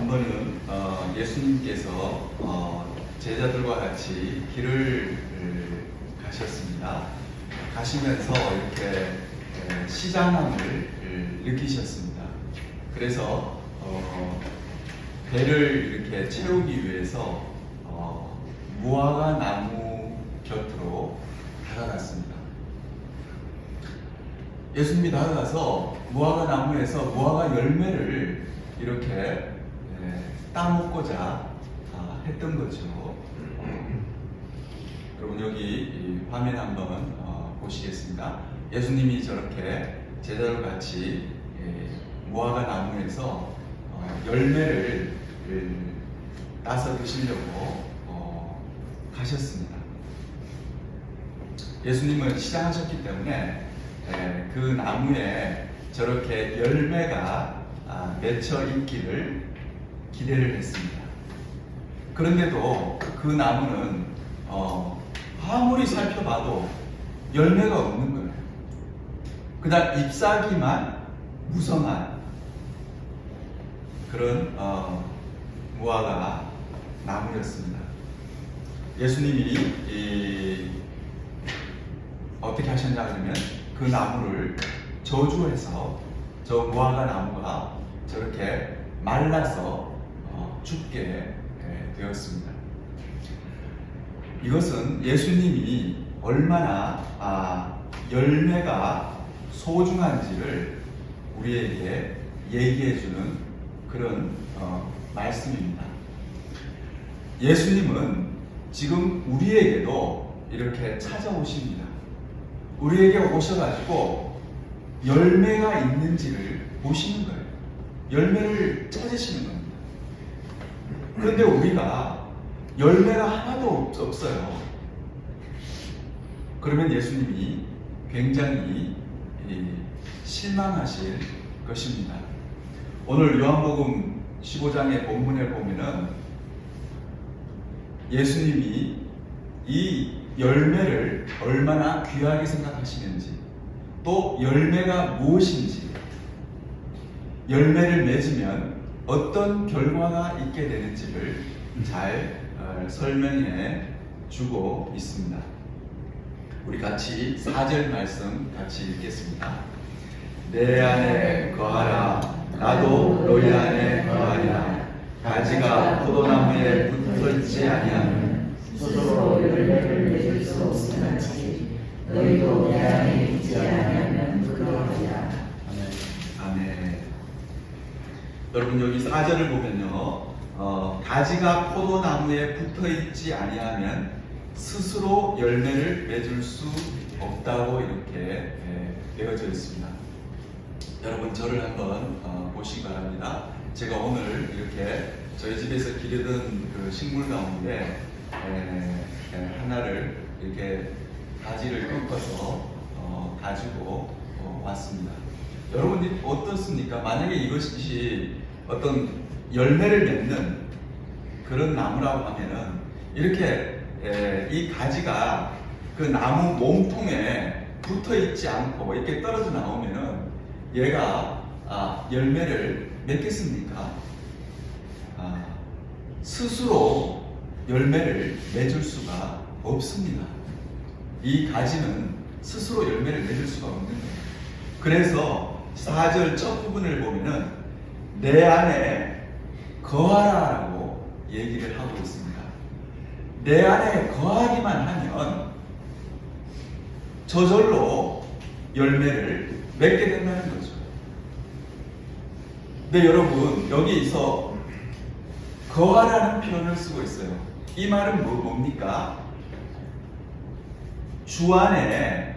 한 번은 예수님께서 제자들과 같이 길을 가셨습니다. 가시면서 이렇게 시장함을 느끼셨습니다. 그래서 배를 이렇게 채우기 위해서 무화과 나무 곁으로 다가갔습니다. 예수님이 다가가서 무화과 나무에서 무화과 열매를 이렇게 따먹고자 했던 거죠. 여러분 여기 화면 한번 보시겠습니다. 예수님이 저렇게 제자들과 같이 무화과 나무에서 열매를 따서 드시려고 가셨습니다. 예수님은 시장하셨기 때문에 그 나무에 저렇게 열매가 맺혀 있기를 기대를 했습니다. 그런데도 그 나무는 아무리 살펴봐도 열매가 없는 거예요. 그냥 잎사귀만 무성한 그런 무화과 나무였습니다. 예수님이 어떻게 하셨냐 그러면 그 나무를 저주해서 저 무화과 나무가 저렇게 말라서 죽게 되었습니다. 이것은 예수님이 얼마나 열매가 소중한지를 우리에게 얘기해주는 그런 말씀입니다. 예수님은 지금 우리에게도 이렇게 찾아오십니다. 우리에게 오셔가지고 열매가 있는지를 보시는 거예요. 열매를 찾으시는 겁니다. 그런데 우리가 열매가 하나도 없어요. 그러면 예수님이 굉장히 실망하실 것입니다. 오늘 요한복음 15장의 본문에 보면은 예수님이 이 열매를 얼마나 귀하게 생각하시는지, 또 열매가 무엇인지, 열매를 맺으면 어떤 결과가 있게 되는지를 잘 설명해 주고 있습니다. 우리 같이 4절 말씀 같이 읽겠습니다. 내 안에 거하라, 나도 너희 안에 거하리라. 가지가 포도나무에 붙어있지 아니하면 스스로 열매를 맺을 수 없으나치 너희도 내 안에 있지 아니하면 그러하리라. 아멘. 여러분 여기 4절을 보면요, 가지가 포도나무에 붙어있지 아니하면 스스로 열매를 맺을 수 없다고 이렇게 되어져 있습니다. 여러분 저를 한번 보시기 바랍니다. 제가 오늘 이렇게 저희 집에서 기르던 그 식물 가운데 하나를 이렇게 가지를 꺾어서 가지고 왔습니다. 여러분이 어떻습니까? 만약에 이것이 어떤 열매를 맺는 그런 나무라고 하면은 이렇게 이 가지가 그 나무 몸통에 붙어 있지 않고 이렇게 떨어져 나오면은 얘가 열매를 맺겠습니까? 스스로 열매를 맺을 수가 없습니다. 이 가지는 스스로 열매를 맺을 수가 없는 거예요. 그래서 4절 첫 부분을 보면은 내 안에 거하라라고 얘기를 하고 있습니다. 내 안에 거하기만 하면 저절로 열매를 맺게 된다는 거죠. 근데 여러분 여기서 거하라는 표현을 쓰고 있어요. 이 말은 뭡니까? 주 안에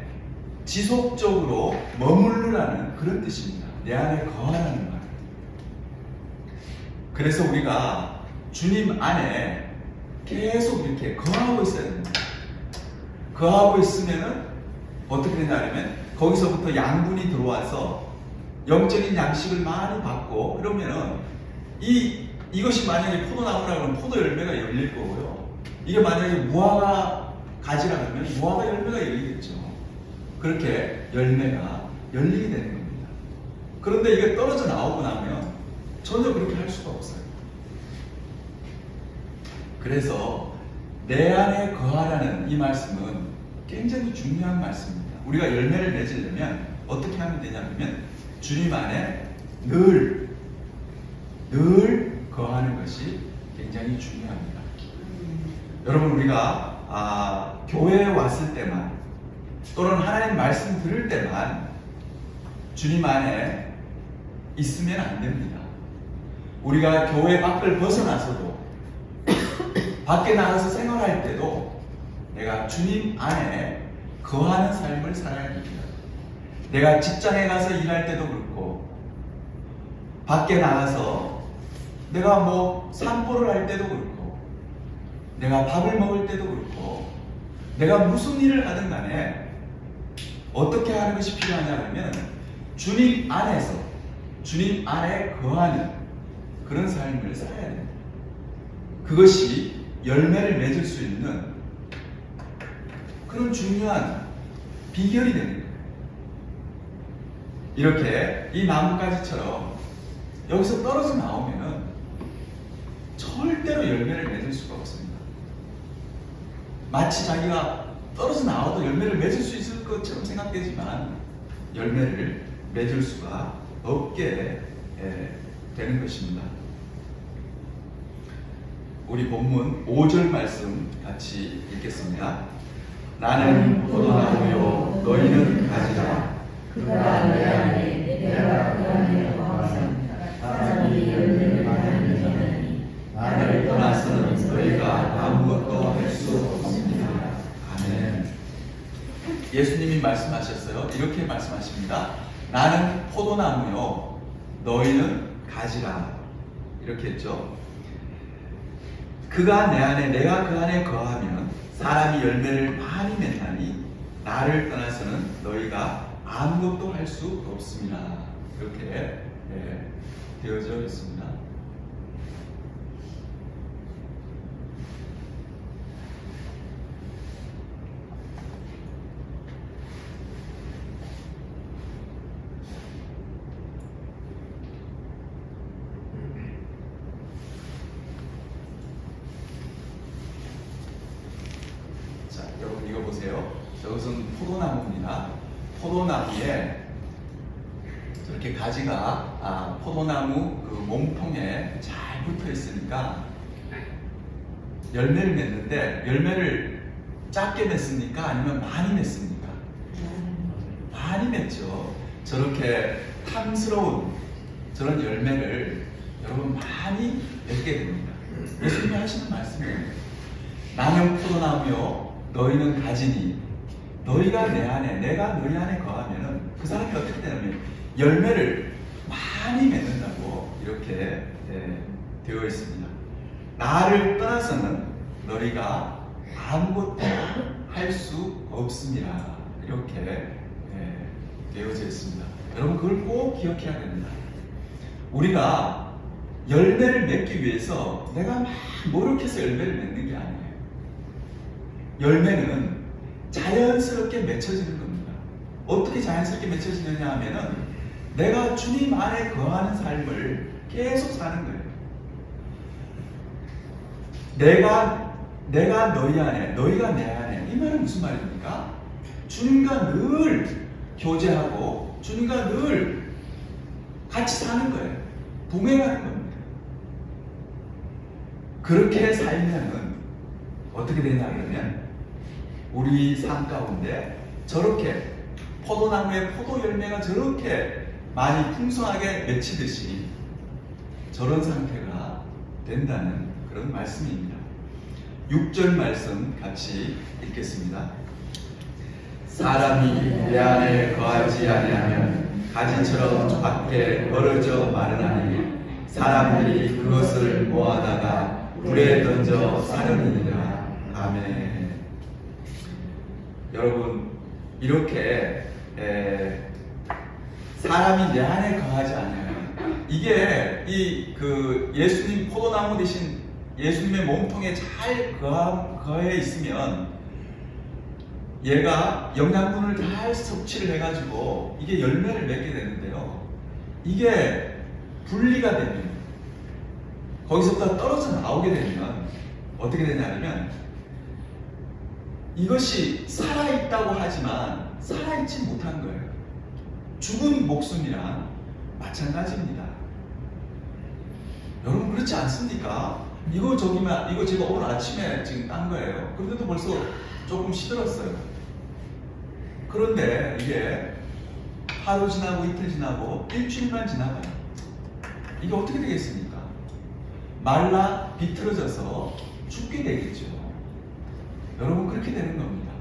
지속적으로 머무르라는 그런 뜻입니다. 내 안에 거하라는 말. 그래서 우리가 주님 안에 계속 이렇게 거하고 있어야 됩니다. 거하고 있으면은 어떻게 되냐면 거기서부터 양분이 들어와서 영적인 양식을 많이 받고 그러면은 이것이 만약에 포도나무라 그러면 포도 열매가 열릴 거고요. 이게 만약에 무화과 가지라 그러면 무화과 열매가 열리겠죠. 그렇게 열매가 열리게 되는 겁니다. 그런데 이게 떨어져 나오고 나면 전혀 그렇게 할 수가 없어요. 그래서 내 안에 거하라는 이 말씀은 굉장히 중요한 말씀입니다. 우리가 열매를 맺으려면 어떻게 하면 되냐면 주님 안에 늘 거하는 것이 굉장히 중요합니다. 여러분, 우리가 교회에 왔을 때만 또는 하나님 말씀 들을 때만 주님 안에 있으면 안 됩니다. 우리가 교회 밖을 벗어나서도 밖에 나가서 생활할 때도 내가 주님 안에 거하는 삶을 살아야 됩니다. 내가 직장에 가서 일할 때도 그렇고 밖에 나가서 내가散歩를 할 때도 그렇고 내가 밥을 먹을 때도 그렇고 내가 무슨 일을 하든 간에 어떻게 하는 것이 필요하냐면 주님 안에서 주님 안에 거하는 그런 삶을 살아야 됩니다. 그것이 열매를 맺을 수 있는 그런 중요한 비결이 됩니다. 이렇게 이 나뭇가지처럼 여기서 떨어져 나오면 절대로 열매를 맺을 수가 없습니다. 마치 자기가 떨어져 나와도 열매를 맺을 수 있을 것처럼 생각되지만 열매를 맺을 수가 없게 되는 것입니다. 우리 본문 5절 말씀 같이 읽겠습니다. 나는 포도나무요 너희는 가지라. 그가 내 안에 내가 그 안에 거하사 사람이 열매를 많이 맺으니 나를 떠나서는 너희가 아무것도 할 수 없습니다. 아멘. 예수님이 말씀하셨어요. 이렇게 말씀하십니다. 나는 포도나무요 너희는 가지라. 이렇게 했죠. 그가 내 안에 내가 그 안에 거하면 사람이 열매를 많이 맺나니 나를 떠나서는 너희가 아무것도 할 수 없습니다. 이렇게 되어져 있습니다. 자, 여러분 이거 보세요. 저것은 포도나무입니다. 포도나무에 저렇게 가지가 포도나무 그 몸통에 잘 붙어 있으니까 열매를 맺는데 열매를 작게 맺습니까? 아니면 많이 맺습니까? 많이 맺죠. 저렇게 탐스러운 저런 열매를 여러분 많이 맺게 됩니다. 예수님이 하시는 말씀이에요. 나는 포도나무요 너희는 가지니 너희가 내 안에 내가 너희 안에 거하면은 그 사람이 어떻게 되냐면 열매를 많이 맺는다고 이렇게 되어 있습니다. 나를 떠나서는 너희가 아무것도 할 수 없습니다. 이렇게 되어져 있습니다. 여러분 그걸 꼭 기억해야 됩니다. 우리가 열매를 맺기 위해서 내가 막 노력해서 열매를 맺는 게 아니에요. 열매는 자연스럽게 맺혀지는 겁니다. 어떻게 자연스럽게 맺혀지느냐 하면은 내가 주님 안에 거하는 삶을 계속 사는 거예요. 내가 너희 안에, 너희가 내 안에. 이 말은 무슨 말입니까? 주님과 늘 교제하고 주님과 늘 같이 사는 거예요. 동행하는 겁니다. 그렇게 살면은 어떻게 되냐 그러면 우리 삶 가운데 저렇게 포도나무에 포도 열매가 저렇게 많이 풍성하게 맺히듯이 저런 상태가 된다는 그런 말씀입니다. 6절 말씀 같이 읽겠습니다. 사람이 내 안에 거하지 아니하면 가지처럼 밖에 벌어져 마르나니 사람들이 그것을 모아다가 불에 던져 사르느니라. 아멘. 여러분 이렇게 사람이 내 안에 거하지 않으면 이게 그 예수님 포도나무 대신 예수님의 몸통에 잘 거해 있으면 얘가 영양분을 잘 섭취를 해가지고 이게 열매를 맺게 되는데요. 이게 분리가 되면 거기서부터 떨어져 나오게 되면 어떻게 되냐면 이것이 살아있다고 하지만 살아있지 못한 거예요. 죽은 목숨이랑 마찬가지입니다. 여러분 그렇지 않습니까? 이거 제가 오늘 아침에 지금 딴 거예요. 그런데도 벌써 조금 시들었어요. 그런데 이게 하루 지나고 이틀 지나고 일주일만 지나가요. 이게 어떻게 되겠습니까? 말라 비틀어져서 죽게 되겠죠. 여러분 그렇게 되는 겁니다.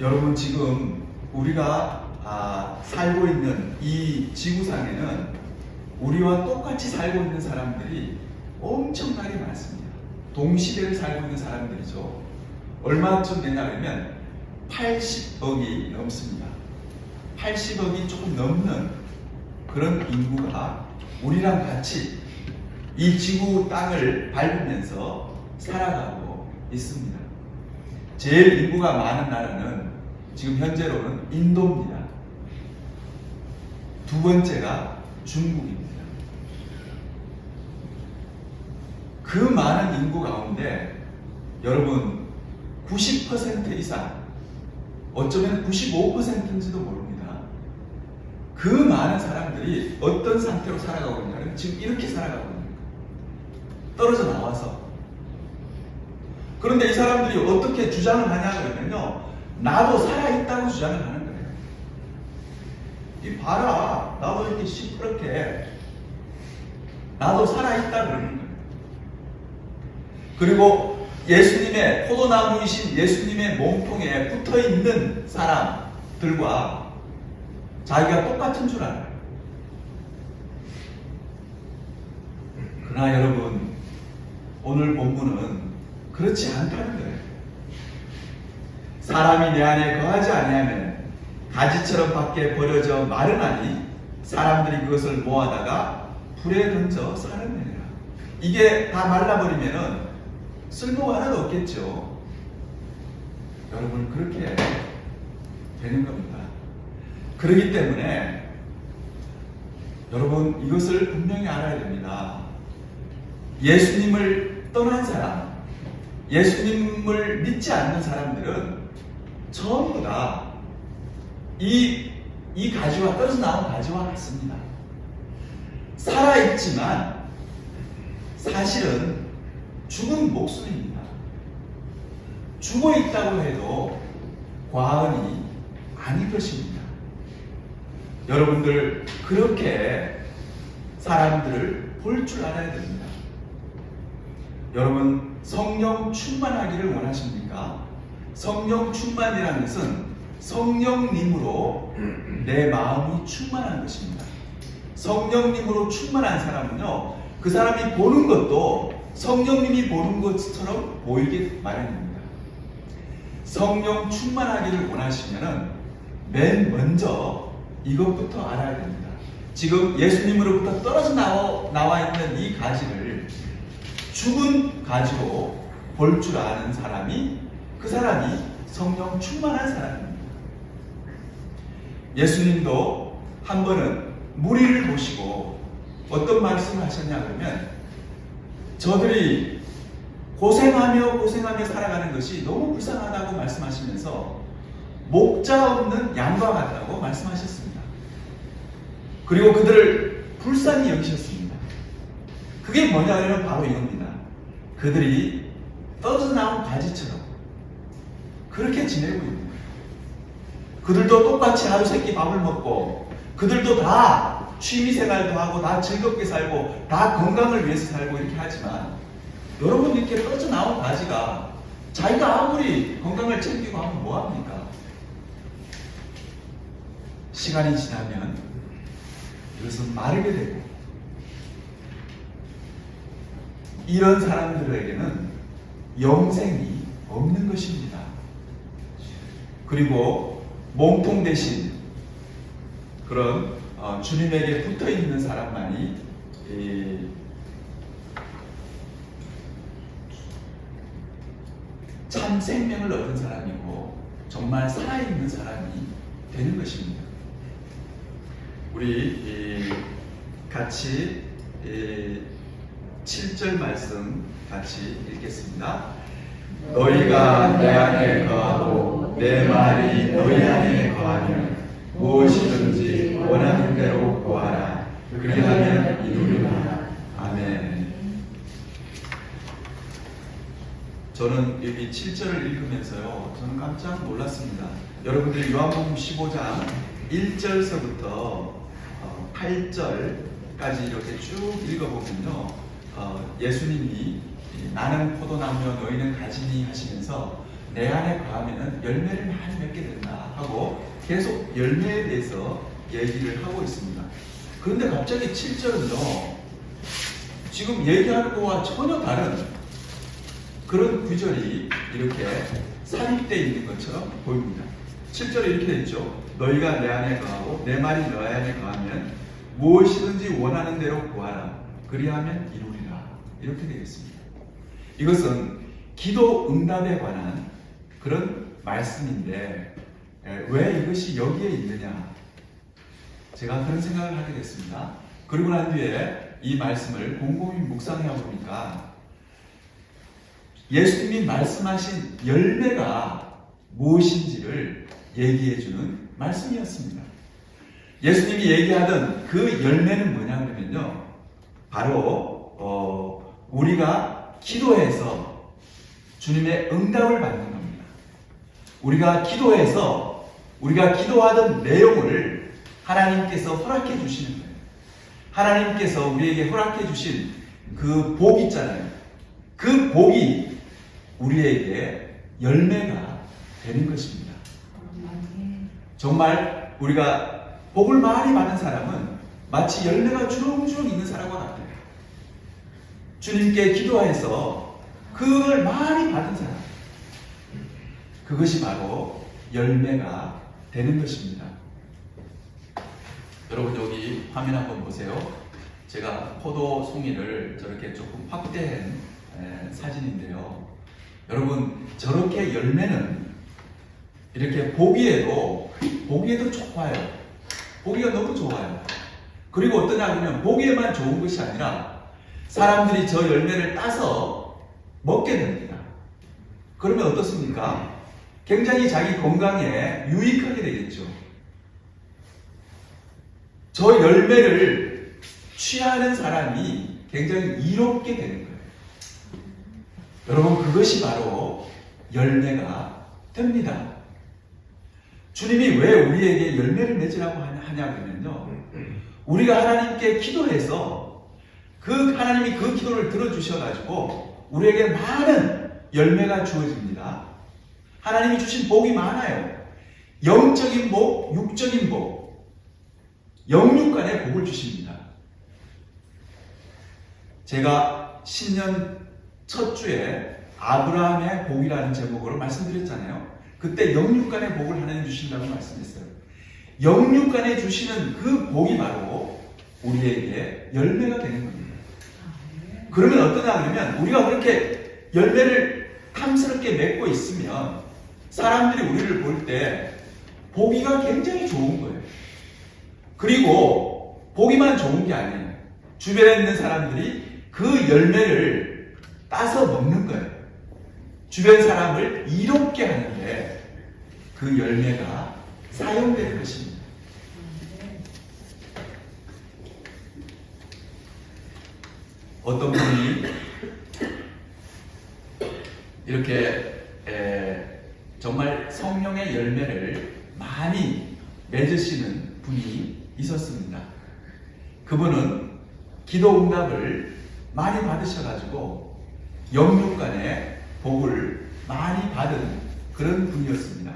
여러분 지금 우리가 살고 있는 이 지구상에는 우리와 똑같이 살고 있는 사람들이 엄청나게 많습니다. 동시대를 살고 있는 사람들이죠. 얼마쯤 되냐면 80억이 넘습니다. 80억이 조금 넘는 그런 인구가 우리랑 같이 이 지구 땅을 밟으면서 살아가고 있습니다. 제일 인구가 많은 나라는 지금 현재로는 인도입니다. 두 번째가 중국입니다. 그 많은 인구 가운데 여러분 90% 이상, 어쩌면 95%인지도 모릅니다. 그 많은 사람들이 어떤 상태로 살아가고 있냐면 지금 이렇게 살아가고 있는 거예요. 떨어져 나와서. 그런데 이 사람들이 어떻게 주장을 하냐 그러면요, 나도 살아있다고 주장을 하는 거예요. 이 봐라, 나도 이렇게 시끄럽게 나도 살아있다 그러는 거예요. 그리고 예수님의 포도나무이신 예수님의 몸통에 붙어있는 사람들과 자기가 똑같은 줄 알아요. 그러나 여러분, 오늘 본문은 그렇지 않다는 거예요. 사람이 내 안에 거하지 아니하면 가지처럼 밖에 버려져 마르나니 사람들이 그것을 모아다가 불에 던져 살아내리라. 이게 다 말라버리면은 쓸모가 하나도 없겠죠. 여러분 그렇게 되는 겁니다. 그렇기 때문에 여러분 이것을 분명히 알아야 됩니다. 예수님을 떠난 사람, 예수님을 믿지 않는 사람들은 전부 다 이 가지와 떨어져 나온 가지와 같습니다. 살아있지만 사실은 죽은 목숨입니다. 죽어 있다고 해도 과언이 아닐 것입니다. 여러분들 그렇게 사람들을 볼 줄 알아야 됩니다. 여러분 성령 충만하기를 원하십니까? 성령 충만이라는 것은 성령님으로 내 마음이 충만한 것입니다. 성령님으로 충만한 사람은요, 그 사람이 보는 것도 성령님이 보는 것처럼 보이게 마련입니다. 성령 충만하기를 원하시면은 맨 먼저 이것부터 알아야 됩니다. 지금 예수님으로부터 떨어져 나와 있는 이 가지를 죽은 가지로 볼 줄 아는 사람이, 그 사람이 성령 충만한 사람입니다. 예수님도 한 번은 무리를 보시고 어떤 말씀을 하셨냐 그러면, 저들이 고생하며 살아가는 것이 너무 불쌍하다고 말씀하시면서 목자 없는 양과 같다고 말씀하셨습니다. 그리고 그들을 불쌍히 여기셨습니다. 그게 뭐냐 하면 바로 이겁니다. 그들이 떨어져 나온 가지처럼 그렇게 지내고 있는 거예요. 그들도 똑같이 하루 세끼 밥을 먹고, 그들도 다 취미생활도 하고, 다 즐겁게 살고, 다 건강을 위해서 살고 이렇게 하지만, 여러분 이렇게 떨어져 나온 가지가 자기가 아무리 건강을 챙기고 하면 뭐합니까? 시간이 지나면 이것은 마르게 되고, 이런 사람들에게는 영생이 없는 것입니다. 그리고 몸통 대신 그런 주님에게 붙어 있는 사람만이 참 생명을 얻은 사람이고 정말 살아있는 사람이 되는 것입니다. 우리 같이 7절 말씀 같이 읽겠습니다. 너희가 내 안에 거하고 내 말이 너희 안에 거하면 무엇이든지 원하는 대로 구하라. 그리하면 이루리라. 아멘. 저는 여기 7절을 읽으면서요, 저는 깜짝 놀랐습니다. 여러분들이 요한복음 15장 1절서부터 8절까지 이렇게 쭉 읽어보면요, 예수님이 나는 포도나무여 너희는 가지니 하시면서 내 안에 거하면 열매를 많이 맺게 된다 하고 계속 열매에 대해서 얘기를 하고 있습니다. 그런데 갑자기 7절은요, 지금 얘기하는 거와 전혀 다른 그런 구절이 이렇게 삽입되어 있는 것처럼 보입니다. 7절에 이렇게 되어 있죠. 너희가 내 안에 거하고 내 말이 너희 안에 거하면 무엇이든지 원하는 대로 구하라. 그리하면 이루리라. 이렇게 되어 있습니다. 이것은 기도 응답에 관한 그런 말씀인데 왜 이것이 여기에 있느냐, 제가 그런 생각을 하게 됐습니다. 그리고 난 뒤에 이 말씀을 곰곰이 묵상해 보니까 예수님이 말씀하신 열매가 무엇인지를 얘기해 주는 말씀이었습니다. 예수님이 얘기하던 그 열매는 뭐냐 그러면요, 바로 우리가 기도해서 주님의 응답을 받는 겁니다. 우리가 기도해서 우리가 기도하던 내용을 하나님께서 허락해 주시는 거예요. 하나님께서 우리에게 허락해 주신 그 복 있잖아요. 그 복이 우리에게 열매가 되는 것입니다. 정말 우리가 복을 많이 받은 사람은 마치 열매가 주렁주렁 있는 사람과 같아요. 주님께 기도해서 그걸 많이 받은 사람, 그것이 바로 열매가 되는 것입니다. 여러분 여기 화면 한번 보세요. 제가 포도 송이를 저렇게 조금 확대한 사진인데요. 여러분 저렇게 열매는 이렇게 보기에도 좋아요. 보기가 너무 좋아요. 그리고 어떠냐 하면 보기에만 좋은 것이 아니라 사람들이 저 열매를 따서 먹게 됩니다. 그러면 어떻습니까? 굉장히 자기 건강에 유익하게 되겠죠. 저 열매를 취하는 사람이 굉장히 이롭게 되는 거예요. 여러분 그것이 바로 열매가 됩니다. 주님이 왜 우리에게 열매를 맺으라고 하냐 그러면요, 우리가 하나님께 기도해서 그 하나님이 그 기도를 들어주셔가지고 우리에게 많은 열매가 주어집니다. 하나님이 주신 복이 많아요. 영적인 복, 육적인 복, 영육간의 복을 주십니다. 제가 신년 첫 주에 아브라함의 복이라는 제목으로 말씀드렸잖아요. 그때 영육간의 복을 하나님 주신다고 말씀했어요. 영육간에 주시는 그 복이 바로 우리에게 열매가 되는 겁니다. 그러면 어떠냐 그러면 우리가 그렇게 열매를 탐스럽게 맺고 있으면 사람들이 우리를 볼 때 보기가 굉장히 좋은 거예요. 그리고 보기만 좋은 게 아니에요. 주변에 있는 사람들이 그 열매를 따서 먹는 거예요. 주변 사람을 이롭게 하는데 그 열매가 사용되는 것입니다. 어떤 분이 이렇게 정말 성령의 열매를 많이 맺으시는 분이 있었습니다. 그분은 기도 응답을 많이 받으셔가지고 영육간의 복을 많이 받은 그런 분이었습니다.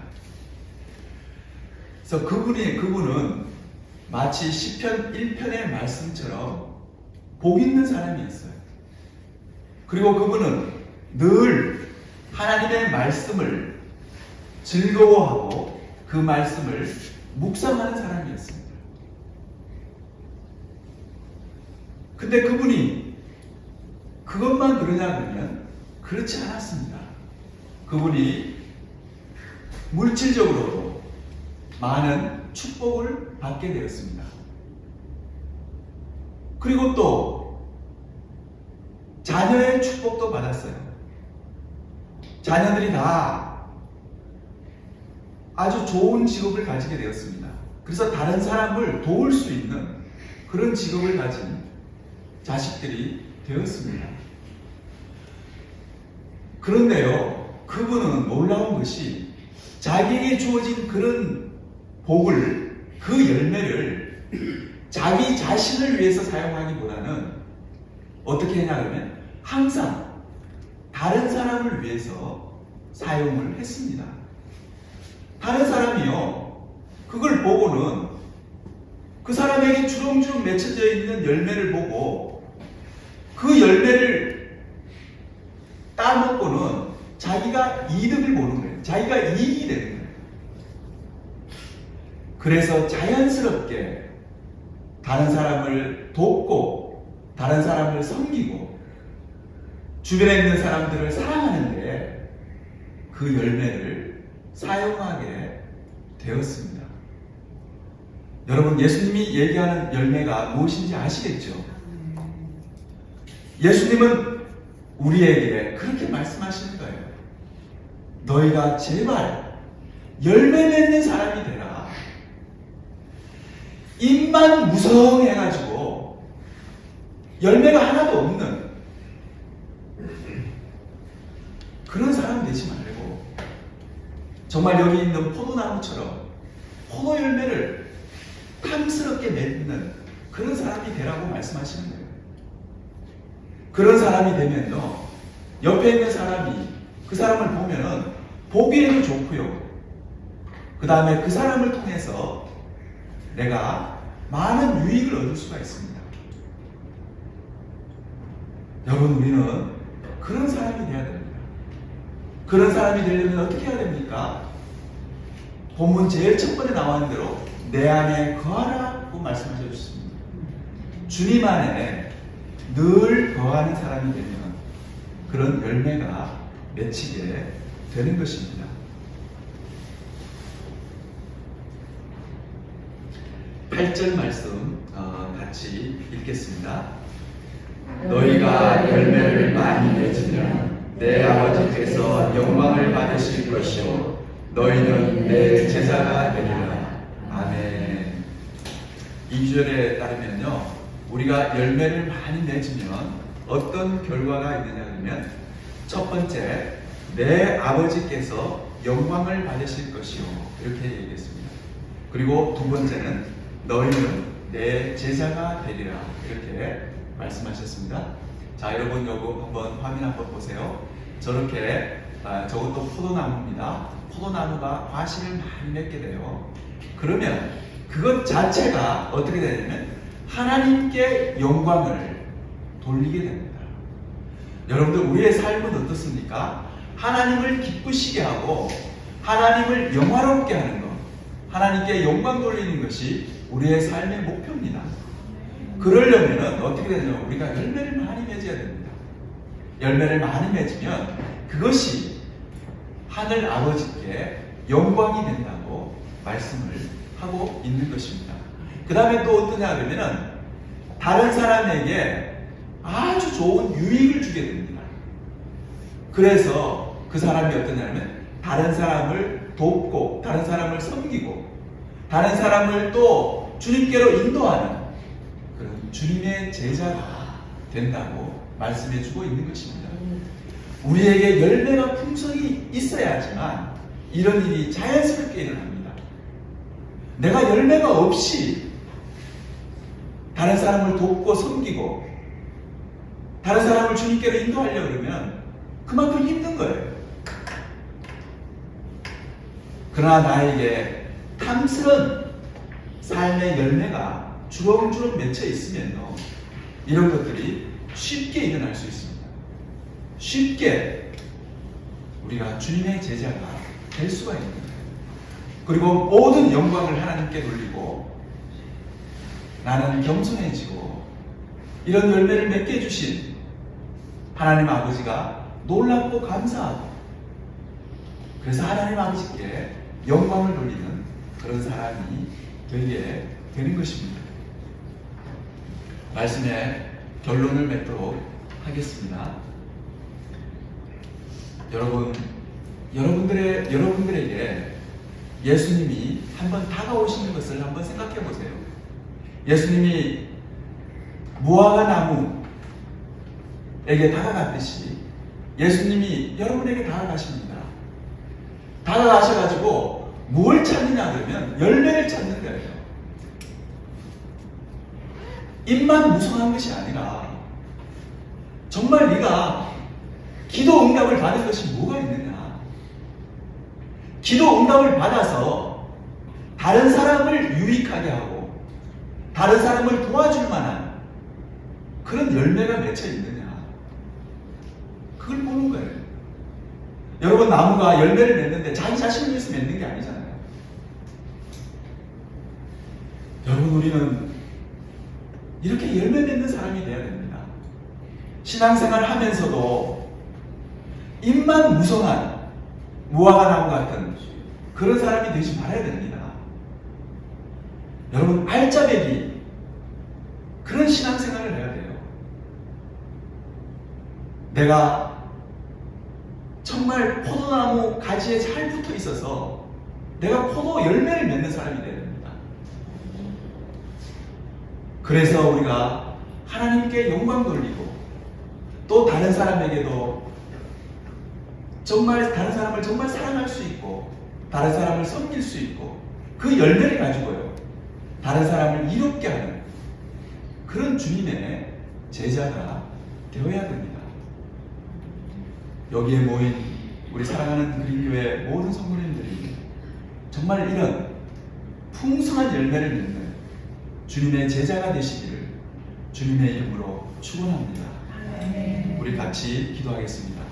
그래서 그분은 마치 시편 1편의 말씀처럼 복 있는 사람이었어요. 그리고 그분은 늘 하나님의 말씀을 즐거워하고 그 말씀을 묵상하는 사람이었습니다. 근데 그분이 그것만 그러냐 그러면 그렇지 않았습니다. 그분이 물질적으로도 많은 축복을 받게 되었습니다. 그리고 또 자녀의 축복도 받았어요. 자녀들이 다 아주 좋은 직업을 가지게 되었습니다. 그래서 다른 사람을 도울 수 있는 그런 직업을 가진 자식들이 되었습니다. 그런데요, 그분은 놀라운 것이 자기에게 주어진 그런 복을, 그 열매를 자기 자신을 위해서 사용하기보다는 어떻게 했냐면 항상 다른 사람을 위해서 사용을 했습니다. 다른 사람이요, 그걸 보고는 그 사람에게 주렁주렁 맺혀져 있는 열매를 보고 그 열매를 따먹고는 자기가 이득을 보는 거예요. 자기가 이익이 되는 거예요. 그래서 자연스럽게 다른 사람을 돕고 다른 사람을 섬기고 주변에 있는 사람들을 사랑하는데 그 열매를 사용하게 되었습니다. 여러분, 예수님이 얘기하는 열매가 무엇인지 아시겠죠? 예수님은 우리에게 그렇게 말씀하시는 거예요. 너희가 제발 열매 맺는 사람이 되라. 입만 무성해가지고 열매가 하나도 없는 그런 사람 되지 말고 정말 여기 있는 포도나무처럼 포도 열매를 탐스럽게 맺는 그런 사람이 되라고 말씀하시는 거예요. 그런 사람이 되면요, 옆에 있는 사람이 그 사람을 보면은 보기에도 좋고요. 그 다음에 그 사람을 통해서 내가 많은 유익을 얻을 수가 있습니다. 여러분, 우리는 그런 사람이 되어야 됩니다. 그런 사람이 되려면 어떻게 해야 됩니까? 본문 제일 첫 번에 나오는 대로 내 안에 거하라고 말씀하셔 주셨습니다. 주님 안에 늘 거하는 사람이 되면 그런 열매가 맺히게 되는 것입니다. 8절 말씀 같이 읽겠습니다. 너희가 열매를 많이 맺으면 내 아버지께서 영광을 받으실 것이요 너희는 내 제자가 되리라. 아멘. 2절에 따르면요, 우리가 열매를 많이 맺으면 어떤 결과가 있느냐 하면 첫 번째, 내 아버지께서 영광을 받으실 것이요, 이렇게 얘기했습니다. 그리고 두 번째는 너희는 내 제자가 되리라, 이렇게 말씀하셨습니다. 자, 여러분 요거 한번 화면 한번 보세요. 저렇게 저것도 포도나무입니다. 포도나무가 과실을 많이 맺게 돼요. 그러면 그것 자체가 어떻게 되냐면 하나님께 영광을 돌리게 됩니다. 여러분들, 우리의 삶은 어떻습니까? 하나님을 기쁘시게 하고 하나님을 영화롭게 하는 것, 하나님께 영광 돌리는 것이 우리의 삶의 목표입니다. 그러려면 어떻게 되냐면 우리가 열매를 많이 맺어야 됩니다. 열매를 많이 맺으면 그것이 하늘 아버지께 영광이 된다고 말씀을 하고 있는 것입니다. 그 다음에 또 어떠냐 하면은 다른 사람에게 아주 좋은 유익을 주게 됩니다. 그래서 그 사람이 어떠냐면 다른 사람을 돕고 다른 사람을 섬기고 다른 사람을 또 주님께로 인도하는 그런 주님의 제자가 된다고 말씀해 주고 있는 것입니다. 우리에게 열매가 풍성히 있어야지만 이런 일이 자연스럽게 일어납니다. 내가 열매가 없이 다른 사람을 돕고 섬기고 다른 사람을 주님께로 인도하려고 그러면 그만큼 힘든 거예요. 그러나 나에게 탐스런 삶의 열매가 주렁주렁 맺혀 있으면요, 이런 것들이 쉽게 일어날 수 있습니다. 쉽게 우리가 주님의 제자가 될 수가 있는 거예요. 그리고 모든 영광을 하나님께 돌리고 나는 겸손해지고 이런 열매를 맺게 해주신 하나님 아버지가 놀랍고 감사하고 그래서 하나님 아버지께 영광을 돌리는 그런 사람이 되게 되는 것입니다. 말씀의 결론을 맺도록 하겠습니다. 여러분들에게 예수님이 한번 다가오시는 것을 한번 생각해 보세요. 예수님이 무화과 나무에게 다가갔듯이 예수님이 여러분에게 다가가십니다. 다가가셔가지고 뭘 찾느냐 그러면 열매를 찾는 거예요. 입만 무성한 것이 아니라 정말 네가 기도 응답을 받은 것이 뭐가 있느냐. 기도 응답을 받아서 다른 사람을 유익하게 하고 다른 사람을 도와줄 만한 그런 열매가 맺혀 있느냐. 그걸 보는 거예요. 여러분, 나무가 열매를 맺는데 자기 자신을 위해서 맺는 게 아니잖아요. 여러분, 우리는 이렇게 열매 맺는 사람이 되어야 됩니다. 신앙생활 하면서도 입만 무성한 무화과 나무 같은 그런 사람이 되지 말아야 됩니다. 여러분, 알짜배기 그런 신앙생활을 해야 돼요. 내가 정말 포도나무 가지에 잘 붙어 있어서 내가 포도 열매를 맺는 사람이 되어야 됩니다. 그래서 우리가 하나님께 영광 돌리고 또 다른 사람에게도 정말 다른 사람을 정말 사랑할 수 있고 다른 사람을 섬길 수 있고 그 열매를 가지고요 다른 사람을 이롭게 하는 그런 주님의 제자가 되어야 됩니다. 여기에 모인 우리 사랑하는 그린교회 모든 성도님들이 정말 이런 풍성한 열매를 맺는 주님의 제자가 되시기를 주님의 이름으로 축원합니다. 우리 같이 기도하겠습니다.